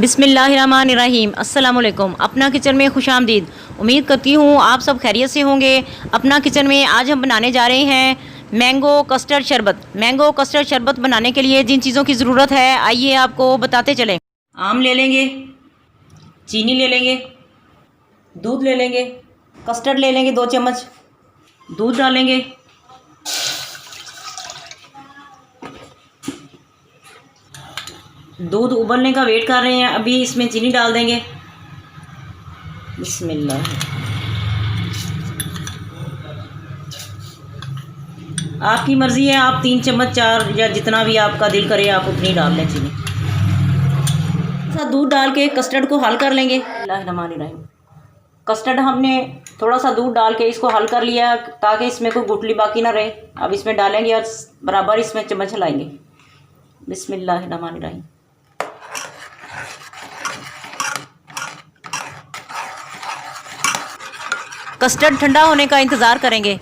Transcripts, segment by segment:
बिस्मिल्लाहिर्रहमानिर्रहीम। अस्सलाम वालेकुम। अपना किचन में खुशामदीद। उम्मीद करती हूँ आप सब खैरियत से होंगे। अपना किचन में आज हम बनाने जा रहे हैं मैंगो कस्टर्ड शरबत। मैंगो कस्टर्ड शरबत बनाने के लिए जिन चीज़ों की ज़रूरत है आइए आपको बताते चलें। आम ले लेंगे, चीनी ले लेंगे, दूध ले लेंगे, कस्टर्ड ले लेंगे 2 चम्मच, दूध डालेंगे, दूध उबलने का वेट कर रहे हैं। अभी इसमें चीनी डाल देंगे। बिस्मिल्लाह। आपकी मर्ज़ी है, आप 3 चम्मच 4 या जितना भी आपका दिल करे आप उतनी डाल लें चीनी। दूध डाल के कस्टर्ड को हल कर लेंगे। बिस्मिल्लाहिर्रहमानिर्रहीम। कस्टर्ड हमने थोड़ा सा दूध डाल के इसको हल कर लिया ताकि इसमें कोई गुठली बाकी ना रहे। अब इसमें डालेंगे और बराबर इसमें चम्मच हिलाएंगे। बिस्मिल्लाहिर्रहमानिर्रहीम। कस्टर्ड ठंडा होने का इंतज़ार करेंगे।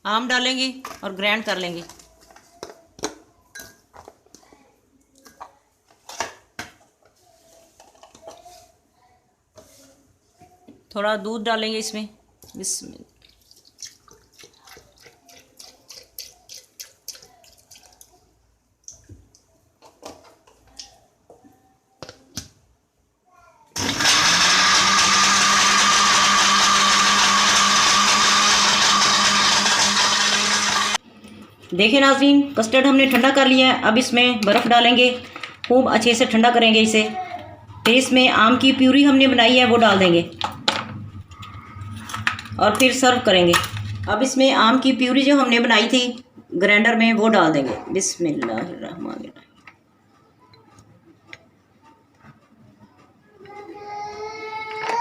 आम डालेंगे और ग्राइंड कर लेंगे। थोड़ा दूध डालेंगे इसमें। बिस्मिल्लाह। देखें नाज़रीन, कस्टर्ड हमने ठंडा कर लिया है। अब इसमें बर्फ़ डालेंगे, खूब अच्छे से ठंडा करेंगे इसे। फिर इसमें आम की प्यूरी हमने बनाई है वो डाल देंगे और फिर सर्व करेंगे। अब इसमें आम की प्यूरी जो हमने बनाई थी ग्राइंडर में वो डाल देंगे। बिस्मिल्लाहिर्रहमानिर्रहीम।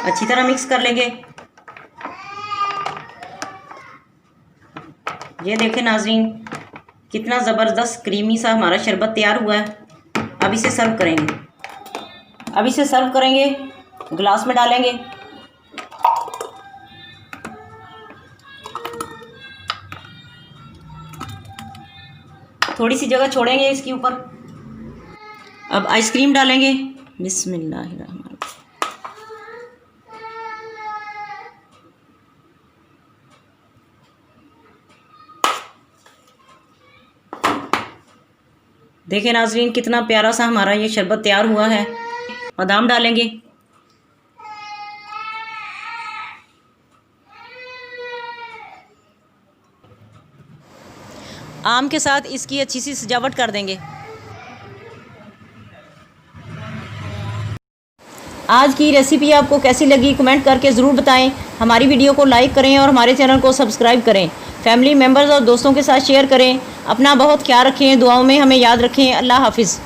अच्छी तरह मिक्स कर लेंगे। ये देखें नाज़रीन, कितना ज़बरदस्त क्रीमी सा हमारा शरबत तैयार हुआ है। अब इसे सर्व करेंगे। गिलास में डालेंगे। थोड़ी सी जगह छोड़ेंगे इसके ऊपर। अब आइसक्रीम डालेंगे। बिस्मिल्लाहिर्रहमानिर्रहीम। देखें नाज़रीन, कितना प्यारा सा हमारा ये शरबत तैयार हुआ है। बादाम डालेंगे। आम के साथ इसकी अच्छी सी सजावट कर देंगे। आज की रेसिपी आपको कैसी लगी कमेंट करके ज़रूर बताएं। हमारी वीडियो को लाइक करें और हमारे चैनल को सब्सक्राइब करें। फैमिली मेम्बर्स और दोस्तों के साथ शेयर करें। अपना बहुत ख्याल रखें, दुआओं में हमें याद रखें। अल्लाह हाफिज़।